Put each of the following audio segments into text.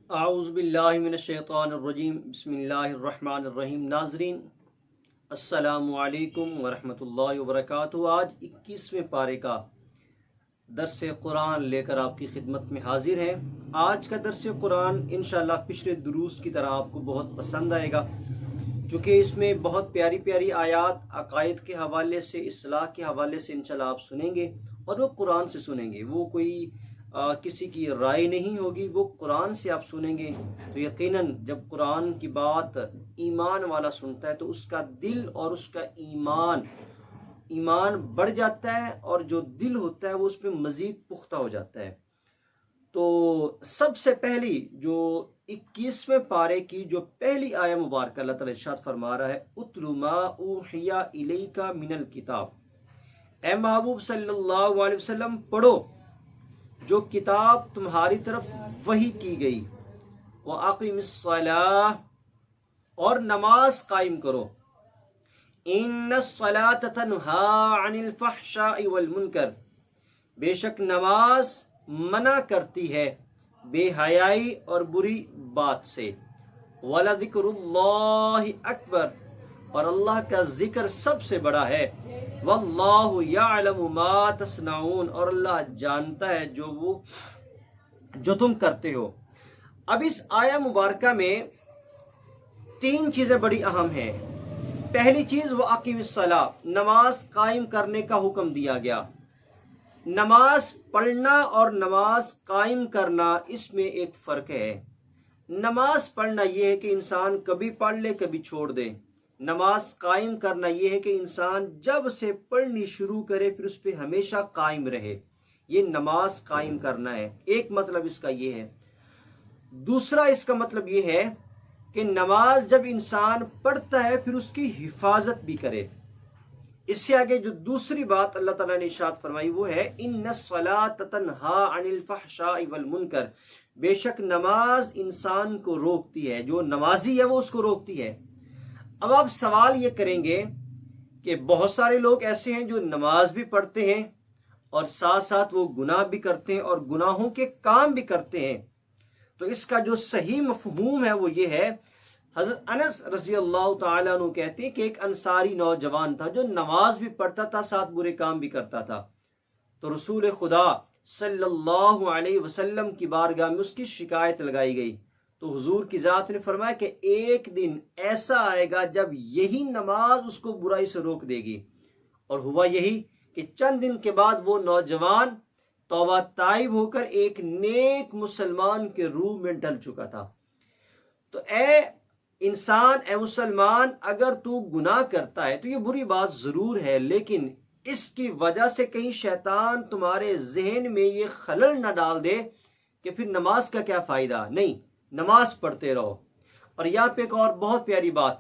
اعوذ باللہ من الشیطان الرجیم بسم اللہ الرحمن الرحیم۔ ناظرین السلام علیکم ورحمۃ اللہ وبرکاتہ۔ آج 21ویں پارے کا درس قرآن لے کر آپ کی خدمت میں حاضر ہیں۔ آج کا درس قرآن انشاءاللہ پچھلے دروس کی طرح آپ کو بہت پسند آئے گا، چونکہ اس میں بہت پیاری پیاری آیات عقائد کے حوالے سے، اصلاح کے حوالے سے انشاءاللہ آپ سنیں گے، اور وہ قرآن سے سنیں گے۔ وہ کوئی کسی کی رائے نہیں ہوگی، وہ قرآن سے آپ سنیں گے تو یقیناً جب قرآن کی بات ایمان والا سنتا ہے تو اس کا دل اور اس کا ایمان بڑھ جاتا ہے، اور جو دل ہوتا ہے وہ اس پہ مزید پختہ ہو جاتا ہے۔ تو سب سے پہلی جو 21ویں پارے کی جو پہلی آیہ مبارکہ اللہ تعالیٰ ارشاد فرما رہا ہے، اتل ما اوحی الیک من الکتاب، اے محبوب صلی اللہ علیہ وسلم پڑھو جو کتاب تمہاری طرف وحی کی گئی، وَأَقِمِ الصَّلَاةَ، اور نماز قائم کرو، إِنَّ الصَّلَاةَ تَنْهَا عَنِ الْفَحْشَاءِ وَالْمُنْكَرِ، بے شک نماز منع کرتی ہے بے حیائی اور بری بات سے، وَلَذِكْرُ اللَّهِ أَكْبَرُ، اور اللہ کا ذکر سب سے بڑا ہے، واللہ یعلم ما تصنعون، اور اللہ جانتا ہے جو تم کرتے ہو۔ اب اس آیہ مبارکہ میں تین چیزیں بڑی اہم ہیں۔ پہلی چیز وَأَقِمِ الصَّلَاةَ، نماز قائم کرنے کا حکم دیا گیا۔ نماز پڑھنا اور نماز قائم کرنا، اس میں ایک فرق ہے۔ نماز پڑھنا یہ ہے کہ انسان کبھی پڑھ لے کبھی چھوڑ دے، نماز قائم کرنا یہ ہے کہ انسان جب سے پڑھنی شروع کرے پھر اس پہ ہمیشہ قائم رہے، یہ نماز قائم کرنا ہے۔ ایک مطلب اس کا یہ ہے۔ دوسرا اس کا مطلب یہ ہے کہ نماز جب انسان پڑھتا ہے پھر اس کی حفاظت بھی کرے۔ اس سے آگے جو دوسری بات اللہ تعالیٰ نے ارشاد فرمائی وہ ہے ان الصلاۃ تنہا عن الفحشاء والمنکر، بے شک نماز انسان کو روکتی ہے، جو نمازی ہے وہ اس کو روکتی ہے۔ اب آپ سوال یہ کریں گے کہ بہت سارے لوگ ایسے ہیں جو نماز بھی پڑھتے ہیں اور ساتھ ساتھ وہ گناہ بھی کرتے ہیں اور گناہوں کے کام بھی کرتے ہیں، تو اس کا جو صحیح مفہوم ہے وہ یہ ہے۔ حضرت انس رضی اللہ تعالیٰ عنہ کہتے ہیں کہ ایک انصاری نوجوان تھا جو نماز بھی پڑھتا تھا ساتھ برے کام بھی کرتا تھا، تو رسول خدا صلی اللہ علیہ وسلم کی بارگاہ میں اس کی شکایت لگائی گئی، تو حضور کی ذات نے فرمایا کہ ایک دن ایسا آئے گا جب یہی نماز اس کو برائی سے روک دے گی، اور ہوا یہی کہ چند دن کے بعد وہ نوجوان توبہ تائب ہو کر ایک نیک مسلمان کے روح میں ڈل چکا تھا۔ تو اے انسان، اے مسلمان، اگر تو گناہ کرتا ہے تو یہ بری بات ضرور ہے، لیکن اس کی وجہ سے کہیں شیطان تمہارے ذہن میں یہ خلل نہ ڈال دے کہ پھر نماز کا کیا فائدہ، نہیں، نماز پڑھتے رہو۔ اور یہاں پہ ایک اور بہت پیاری بات،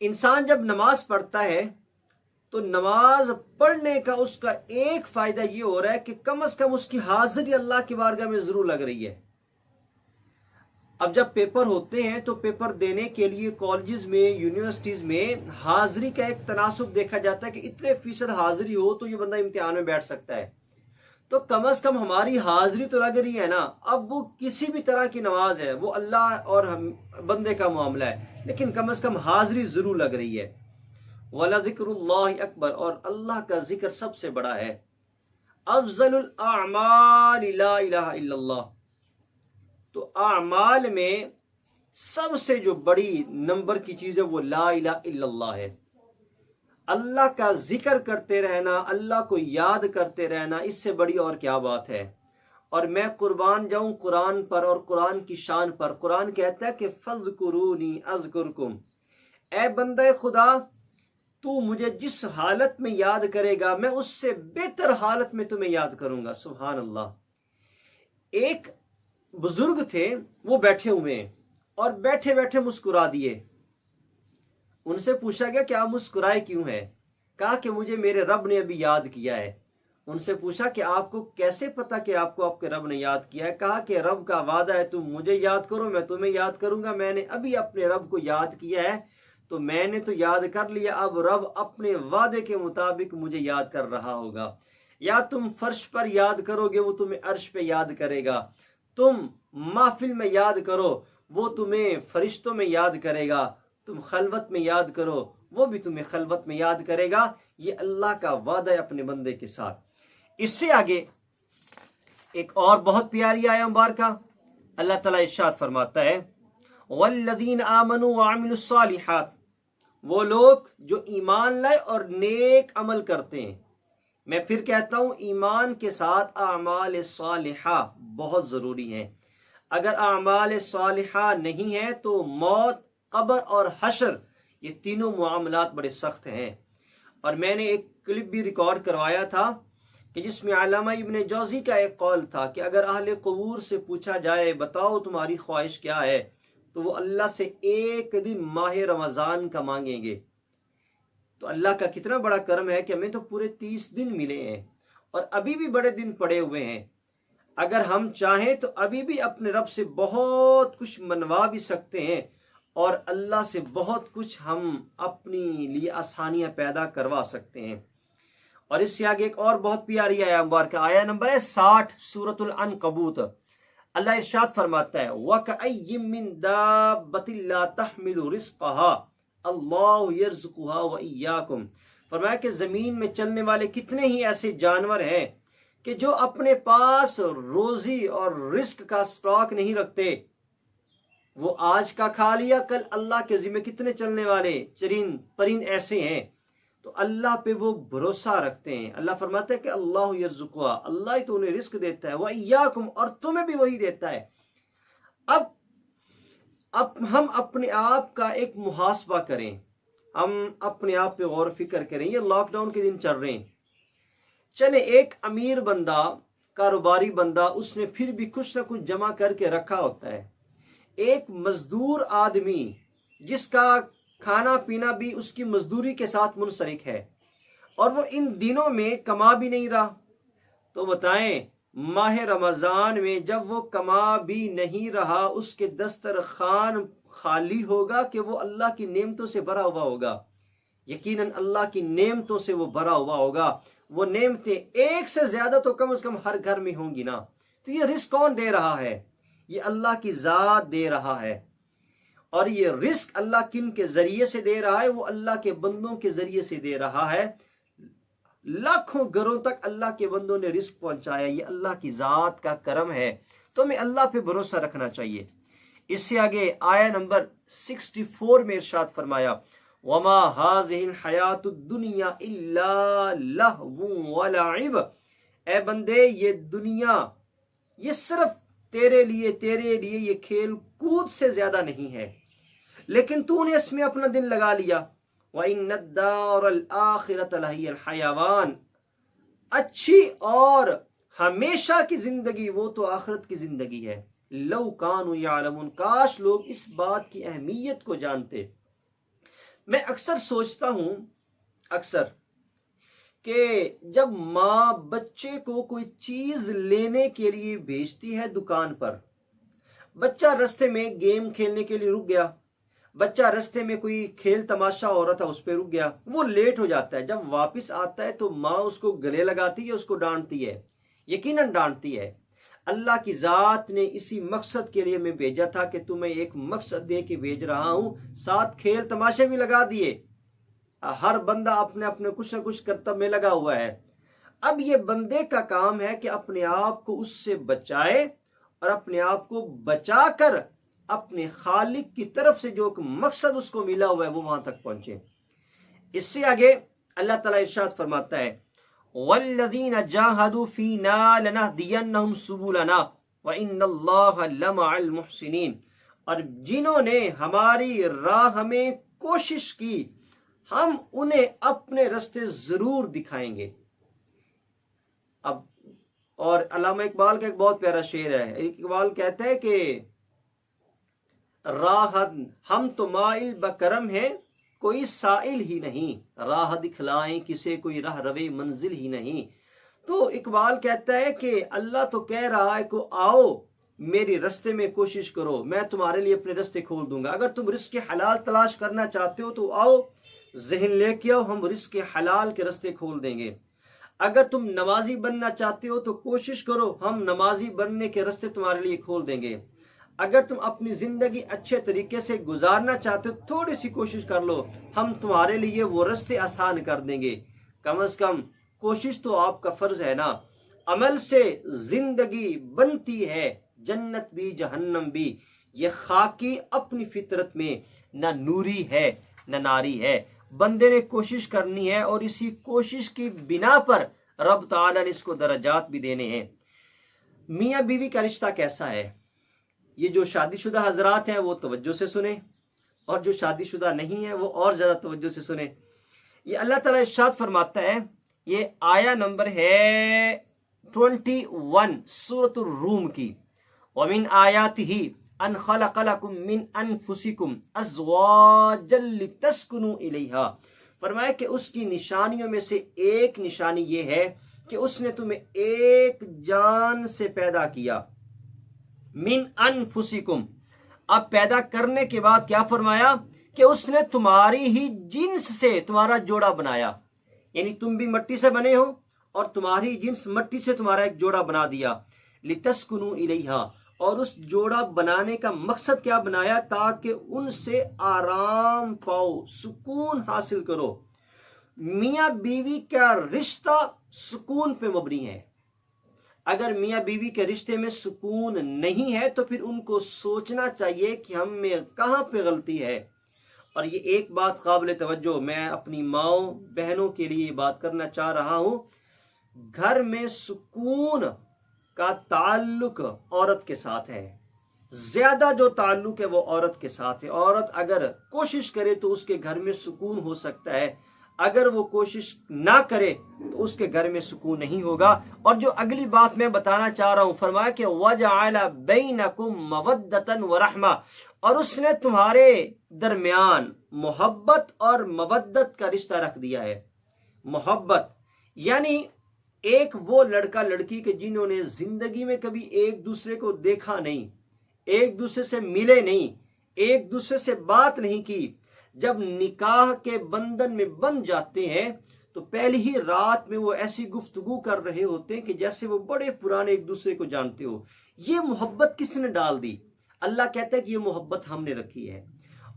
انسان جب نماز پڑھتا ہے تو نماز پڑھنے کا اس کا ایک فائدہ یہ ہو رہا ہے کہ کم از کم اس کی حاضری اللہ کی بارگاہ میں ضرور لگ رہی ہے۔ اب جب پیپر ہوتے ہیں تو پیپر دینے کے لیے کالجز میں، یونیورسٹیز میں حاضری کا ایک تناسب دیکھا جاتا ہے کہ اتنے فیصد حاضری ہو تو یہ بندہ امتحان میں بیٹھ سکتا ہے، تو کم از کم ہماری حاضری تو لگ رہی ہے نا۔ اب وہ کسی بھی طرح کی نماز ہے، وہ اللہ اور بندے کا معاملہ ہے، لیکن کم از کم حاضری ضرور لگ رہی ہے۔ وَلَذِكْرُ اللَّهِ أَكْبَرُ، اور اللہ کا ذکر سب سے بڑا ہے۔ افضل الاعمال لا الہ الا اللہ، تو اعمال میں سب سے جو بڑی نمبر کی چیز ہے وہ لا الہ الا اللہ ہے۔ اللہ کا ذکر کرتے رہنا، اللہ کو یاد کرتے رہنا، اس سے بڑی اور کیا بات ہے۔ اور میں قربان جاؤں قرآن پر اور قرآن کی شان پر۔ قرآن کہتا ہے کہ فَاذْكُرُونِي أَذْكُرْكُمْ، اے بندہ خدا تو مجھے جس حالت میں یاد کرے گا میں اس سے بہتر حالت میں تمہیں یاد کروں گا۔ سبحان اللہ۔ ایک بزرگ تھے، وہ بیٹھے ہوئے ہیں اور بیٹھے بیٹھے مسکرا دیے۔ ان سے پوچھا گیا کہ آپ مسکرائے کیوں ہے؟ کہا کہ مجھے میرے رب نے ابھی یاد کیا ہے۔ ان سے پوچھا کہ آپ کو کیسے پتا کہ آپ کو آپ کے رب نے یاد کیا ہے؟ کہا کہ رب کا وعدہ ہے تم مجھے یاد کرو میں تمہیں یاد کروں گا، میں نے ابھی اپنے رب کو یاد کیا ہے تو میں نے تو یاد کر لیا، اب رب اپنے وعدے کے مطابق مجھے یاد کر رہا ہوگا۔ یا تم فرش پر یاد کرو گے وہ تمہیں عرش پہ یاد کرے گا، تم محفل میں یاد کرو وہ تمہیں فرشتوں میں یاد کرے گا، تم خلوت میں یاد کرو وہ بھی تمہیں خلوت میں یاد کرے گا۔ یہ اللہ کا وعدہ ہے اپنے بندے کے ساتھ۔ اس سے آگے ایک اور بہت پیاری آیت مبارکہ اللہ تعالیٰ ارشاد فرماتا ہے والذین آمنوا وعملوا الصالحات، وہ لوگ جو ایمان لائے اور نیک عمل کرتے ہیں۔ میں پھر کہتا ہوں ایمان کے ساتھ اعمال صالحہ بہت ضروری ہیں۔ اگر اعمال صالحہ نہیں ہے تو موت، قبر اور حشر یہ تینوں معاملات بڑے سخت ہیں۔ اور میں نے ایک کلپ بھی ریکارڈ کروایا تھا کہ جس میں علامہ ابن جوزی کا ایک قول تھا کہ اگر اہل قبور سے پوچھا جائے بتاؤ تمہاری خواہش کیا ہے، تو وہ اللہ سے ایک دن ماہ رمضان کا مانگیں گے۔ تو اللہ کا کتنا بڑا کرم ہے کہ ہمیں تو پورے 30 دن ملے ہیں اور ابھی بھی بڑے دن پڑے ہوئے ہیں۔ اگر ہم چاہیں تو ابھی بھی اپنے رب سے بہت کچھ منوا بھی سکتے ہیں اور اللہ سے بہت کچھ ہم اپنی لیے آسانیاں پیدا کروا سکتے ہیں۔ اور اس سے آگے ایک اور بہت پیاری آیت مبارکہ، آیت نمبر ہے 60 سورۃ العنکبوت۔ اللہ ارشاد فرماتا ہے وَكَأَيٍّ مِّن دَابَّةٍ لَّا تَحْمِلُ رِزْقَهَا اللَّهُ يَرْزُقُهَا وَإِيَّاكُمْ۔ فرمایا کہ زمین میں چلنے والے کتنے ہی ایسے جانور ہیں کہ جو اپنے پاس روزی اور رزق کا سٹاک نہیں رکھتے، وہ آج کا کھا لیا کل اللہ کے ذمہ کتنے چلنے والے چرند پرند ایسے ہیں، تو اللہ پہ وہ بھروسہ رکھتے ہیں۔ اللہ فرماتا ہے کہ اللہ یرزقها، اللہ ہی تو انہیں رزق دیتا ہے، وَإِيَّاكُمْ، اور تمہیں بھی وہی دیتا ہے۔ اب ہم اپنے آپ کا ایک محاسبہ کریں، ہم اپنے آپ پہ غور و فکر کریں۔ یہ لاک ڈاؤن کے دن چل رہے ہیں، چلے ایک امیر بندہ، کاروباری بندہ، اس نے پھر بھی کچھ نہ کچھ جمع کر کے رکھا ہوتا ہے۔ ایک مزدور آدمی جس کا کھانا پینا بھی اس کی مزدوری کے ساتھ منسلک ہے اور وہ ان دنوں میں کما بھی نہیں رہا، تو بتائیں ماہ رمضان میں جب وہ کما بھی نہیں رہا اس کے دسترخوان خالی ہوگا کہ وہ اللہ کی نعمتوں سے بھرا ہوا ہوگا؟ یقیناً اللہ کی نعمتوں سے وہ بھرا ہوا ہوگا۔ وہ نعمتیں ایک سے زیادہ تو کم از کم ہر گھر میں ہوں گی نا۔ تو یہ رزق کون دے رہا ہے؟ یہ اللہ کی ذات دے رہا ہے۔ اور یہ رزق اللہ کن کے ذریعے سے دے رہا ہے؟ وہ اللہ کے بندوں کے ذریعے سے دے رہا ہے۔ لاکھوں گھروں تک اللہ کے بندوں نے رزق پہنچایا، یہ اللہ کی ذات کا کرم ہے۔ تو ہمیں اللہ پہ بھروسہ رکھنا چاہیے۔ اس سے آگے آیت نمبر 64 میں ارشاد فرمایا وَمَا هَٰذِهِ الْحَيَاةُ الدُّنْيَا إِلَّا لَهْوٌ وَلَعِبٌ، اے بندے یہ دنیا یہ صرف تیرے لیے یہ کھیل کود سے زیادہ نہیں ہے، لیکن تو نے اس میں اپنا دل لگا لیا۔ وَإِنَّ الدَّارَ الْآخِرَةَ لَهِيَ الْحَيَوَانُ، اچھی اور ہمیشہ کی زندگی وہ تو آخرت کی زندگی ہے۔ لَوْ كَانُوا يَعْلَمُونَ، کاش لوگ اس بات کی اہمیت کو جانتے۔ میں اکثر سوچتا ہوں کہ جب ماں بچے کو کوئی چیز لینے کے لیے بھیجتی ہے دکان پر، بچہ رستے میں گیم کھیلنے کے لیے رک گیا، بچہ رستے میں کوئی کھیل تماشا ہو رہا تھا اس پہ رک گیا، وہ لیٹ ہو جاتا ہے، جب واپس آتا ہے تو ماں اس کو گلے لگاتی ہے، اس کو ڈانٹتی ہے، یقیناً ڈانٹتی ہے۔ اللہ کی ذات نے اسی مقصد کے لیے میں بھیجا تھا کہ تمہیں ایک مقصد دے کے بھیج رہا ہوں، ساتھ کھیل تماشے بھی لگا دیے۔ ہر بندہ اپنے اپنے کچھ نہ کچھ کرتب میں لگا ہوا ہے۔ اب یہ بندے کا کام ہے کہ اپنے آپ کو اس سے بچائے اور اپنے آپ کو بچا کر اپنے خالق کی طرف سے جو مقصد اس کو ملا ہوا ہے وہ وہاں تک پہنچے۔ اس سے آگے اللہ تعالیٰ ارشاد فرماتا ہے وَالَّذِينَ جَاهَدُوا فِينَا لَنَهْدِيَنَّهُمْ سُبُلَنَا وَإِنَّ اللَّهَ لَمَعَ الْمُحْسِنِينَ، اور جنہوں نے ہماری راہ میں کوشش کی ہم انہیں اپنے رستے ضرور دکھائیں گے۔ اب اور علامہ اقبال کا ایک بہت پیارا شعر ہے، اقبال کہتا ہے کہ راہ ہم تو مائل بکرم ہیں کوئی سائل ہی نہیں، راہ دکھلائیں کسے کوئی راہ روے منزل ہی نہیں۔ تو اقبال کہتا ہے کہ اللہ تو کہہ رہا ہے کہ آؤ میری رستے میں کوشش کرو، میں تمہارے لیے اپنے رستے کھول دوں گا۔ اگر تم رزق حلال تلاش کرنا چاہتے ہو تو آؤ ذہن لے کے آؤ، ہم رزق حلال کے رستے کھول دیں گے۔ اگر تم نمازی بننا چاہتے ہو تو کوشش کرو، ہم نمازی بننے کے راستے تمہارے لیے کھول دیں گے۔ اگر تم اپنی زندگی اچھے طریقے سے گزارنا چاہتے ہو، تھوڑی سی کوشش کر لو، ہم تمہارے لیے وہ راستے آسان کر دیں گے۔ کم از کم کوشش تو آپ کا فرض ہے نا۔ عمل سے زندگی بنتی ہے، جنت بھی جہنم بھی۔ یہ خاکی اپنی فطرت میں نہ نوری ہے نہ ناری ہے، بندے نے کوشش کرنی ہے، اور اسی کوشش کی بنا پر رب تعالیٰ نے اس کو درجات بھی دینے ہیں۔ میاں بیوی کا رشتہ کیسا ہے؟ یہ جو شادی شدہ حضرات ہیں وہ توجہ سے سنیں، اور جو شادی شدہ نہیں ہیں وہ اور زیادہ توجہ سے سنیں۔ یہ اللہ تعالیٰ ارشاد فرماتا ہے، یہ آیہ نمبر ہے 21 سورۃ الروم کی، وَمِنْ آيَاتِهِ أَنْ خَلَقَ لَكُم مِّنْ أَنفُسِكُمْ أَزْوَاجًا لِتَسْكُنُوا إِلَيْهَا۔ فرمایا کہ اس کی نشانیوں میں سے ایک نشانی یہ ہے کہ اس نے تمہیں ایک جان سے پیدا کیا، من انفسکم۔ اب پیدا کرنے کے بعد کیا فرمایا کہ اس نے تمہاری ہی جنس سے تمہارا جوڑا بنایا، یعنی تم بھی مٹی سے بنے ہو اور تمہاری جنس مٹی سے تمہارا ایک جوڑا بنا دیا، لتسکنوا الیہا۔ اور اس جوڑا بنانے کا مقصد کیا بنایا؟ تاکہ ان سے آرام پاؤ، سکون حاصل کرو۔ میاں بیوی کا رشتہ سکون پہ مبنی ہے۔ اگر میاں بیوی کے رشتے میں سکون نہیں ہے تو پھر ان کو سوچنا چاہیے کہ ہم میں کہاں پہ غلطی ہے۔ اور یہ ایک بات قابل توجہ، میں اپنی ماؤں بہنوں کے لیے یہ بات کرنا چاہ رہا ہوں، گھر میں سکون کا تعلق عورت کے ساتھ ہے، زیادہ جو تعلق ہے وہ عورت کے ساتھ ہے۔ عورت اگر کوشش کرے تو اس کے گھر میں سکون ہو سکتا ہے، اگر وہ کوشش نہ کرے تو اس کے گھر میں سکون نہیں ہوگا۔ اور جو اگلی بات میں بتانا چاہ رہا ہوں، فرمایا کہ وَجَعَلَ بَيْنَكُمْ مَوَدَّةً وَرَحْمَةً، اور اس نے تمہارے درمیان محبت اور مودت کا رشتہ رکھ دیا ہے۔ محبت یعنی ایک وہ لڑکا لڑکی کے جنہوں نے زندگی میں کبھی ایک دوسرے کو دیکھا نہیں، ایک دوسرے سے ملے نہیں، ایک دوسرے سے بات نہیں کی، جب نکاح کے بندھن میں بندھ جاتے ہیں تو پہلی ہی رات میں وہ ایسی گفتگو کر رہے ہوتے ہیں کہ جیسے وہ بڑے پرانے ایک دوسرے کو جانتے ہو۔ یہ محبت کس نے ڈال دی؟ اللہ کہتا ہے کہ یہ محبت ہم نے رکھی ہے۔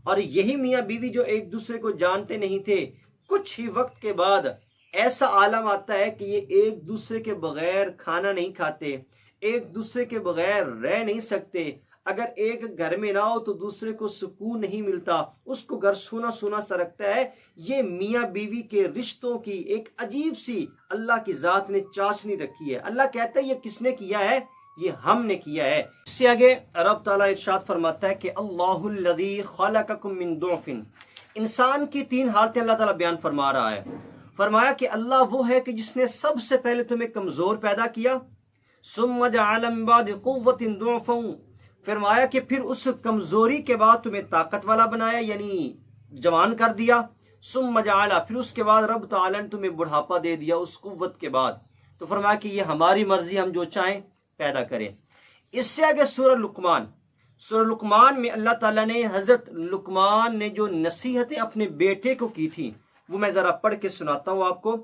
اور یہی میاں بیوی جو ایک دوسرے کو جانتے نہیں تھے، کچھ ہی وقت کے بعد ایسا عالم آتا ہے کہ یہ ایک دوسرے کے بغیر کھانا نہیں کھاتے، ایک دوسرے کے بغیر رہ نہیں سکتے۔ اگر ایک گھر میں نہ ہو تو دوسرے کو سکون نہیں ملتا، اس کو گھر سونا سونا سا رکھتا ہے۔ یہ میاں بیوی کے رشتوں کی ایک عجیب سی اللہ کی ذات نے چاشنی رکھی ہے۔ اللہ کہتا ہے یہ کس نے کیا ہے؟ یہ ہم نے کیا ہے۔ اس سے آگے رب تعالیٰ ارشاد فرماتا ہے کہ اللہ الذی خلقکم من ضعف، انسان کی تین حالتیں اللہ تعالیٰ بیان فرما رہا ہے۔ فرمایا کہ اللہ وہ ہے کہ جس نے سب سے پہلے تمہیں کمزور پیدا کیا، ثم جعل من بعد قوۃ ضعفا، فرمایا کہ پھر اس کمزوری کے بعد تمہیں طاقت والا بنایا، یعنی جوان کر دیا، ثم جعل، پھر اس کے بعد رب تعالیٰ نے تمہیں بڑھاپا دے دیا اس قوت کے بعد۔ تو فرمایا کہ یہ ہماری مرضی، ہم جو چاہیں پیدا کریں۔ اس سے آگے سورہ لقمان میں اللہ تعالیٰ نے حضرت لقمان نے جو نصیحتیں اپنے بیٹے کو کی تھی وہ میں ذرا پڑھ کے سناتا ہوں آپ کو۔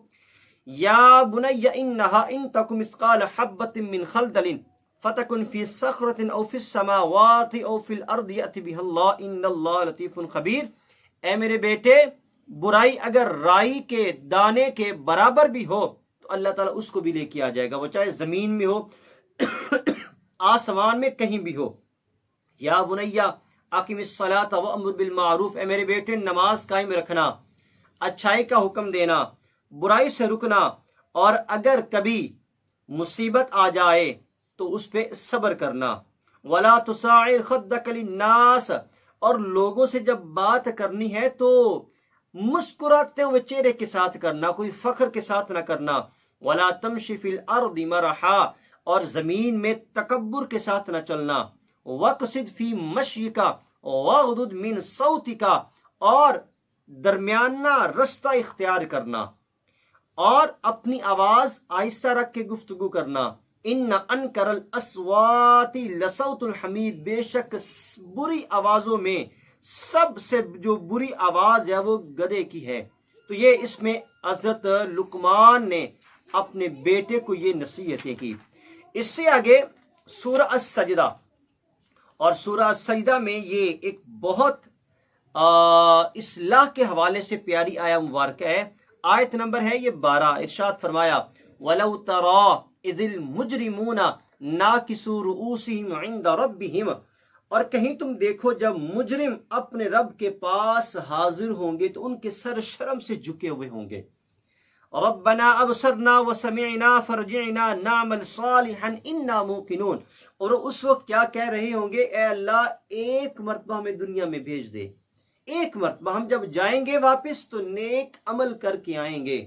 یا بنی انہا ان تک مثقال حبۃ من خردل فتکن فی صخرۃ او فی السماوات او فی الارض یأتی بہ اللہ ان اللہ لطیف خبیر۔ اے میرے بیٹے، برائی اگر رائی کے دانے کے برابر بھی ہو تو اللہ تعالیٰ اس کو بھی لے کے آ جائے گا، وہ چاہے زمین میں ہو آسمان میں کہیں بھی ہو۔ یا بنیا اقم الصلاۃ وامر بالمعروف، اے میرے بیٹے نماز قائم رکھنا، اچھائی کا حکم دینا، برائی سے رکنا، اور اگر کبھی مصیبت آ جائے تو اس پہ صبر کرنا۔ ولا تصاعر خدک للناس، اور لوگوں سے جب بات کرنی ہے تو مسکراتے ہوئے چہرے کے ساتھ کرنا، کوئی فخر کے ساتھ نہ کرنا۔ ولا تمشی فی الارض مرحا، اور زمین میں تکبر کے ساتھ نہ چلنا۔ وقصد فی مشیک واغضض من صوتک، اور درمیانہ رستہ اختیار کرنا اور اپنی آواز آہستہ رکھ کے گفتگو کرنا۔ ان انکر الاصوات لصوت الحمیر، بے شک بری آوازوں میں سب سے جو بری آواز ہے وہ گدھے کی ہے۔ تو یہ اس میں حضرت لقمان نے اپنے بیٹے کو یہ نصیحتیں کی۔ اس سے آگے سورہ السجدہ، اور سورہ السجدہ میں یہ ایک بہت اصلاح کے حوالے سے پیاری آیہ مبارکہ ہے۔ آیت نمبر ہے یہ 12، ارشاد فرمایا وَلَوْ تَرَى إِذِ الْمُجْرِمُونَ نَاكِسُو رُؤُوسِهِمْ عِنْدَ رَبِّهِمْ، اور کہیں تم دیکھو جب مجرم اپنے رب کے پاس حاضر ہوں گے تو ان کے سر شرم سے جھکے ہوئے ہوں گے۔ ربنا ابصرنا وسمعنا فرجعنا نعمل صالحا انا موقنون، اور اس وقت کیا کہہ رہے ہوں گے؟ اے اللہ ایک مرتبہ ہمیں دنیا میں بھیج دے، ایک مرتبہ ہم جب جائیں گے واپس تو نیک عمل کر کے آئیں گے۔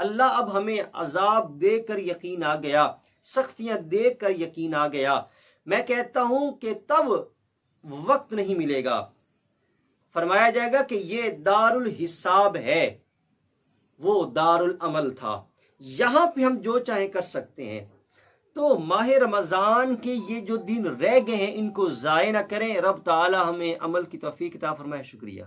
اللہ اب ہمیں عذاب دے کر یقین آ گیا، سختیاں دے کر یقین آ گیا۔ میں کہتا ہوں کہ تب وقت نہیں ملے گا، فرمایا جائے گا کہ یہ دار الحساب ہے، وہ دار العمل تھا، یہاں پہ ہم جو چاہیں کر سکتے ہیں۔ تو ماہ رمضان کے یہ جو دن رہ گئے ہیں ان کو ضائع نہ کریں۔ رب تعالی ہمیں عمل کی توفیق عطا فرمائے۔ شکریہ۔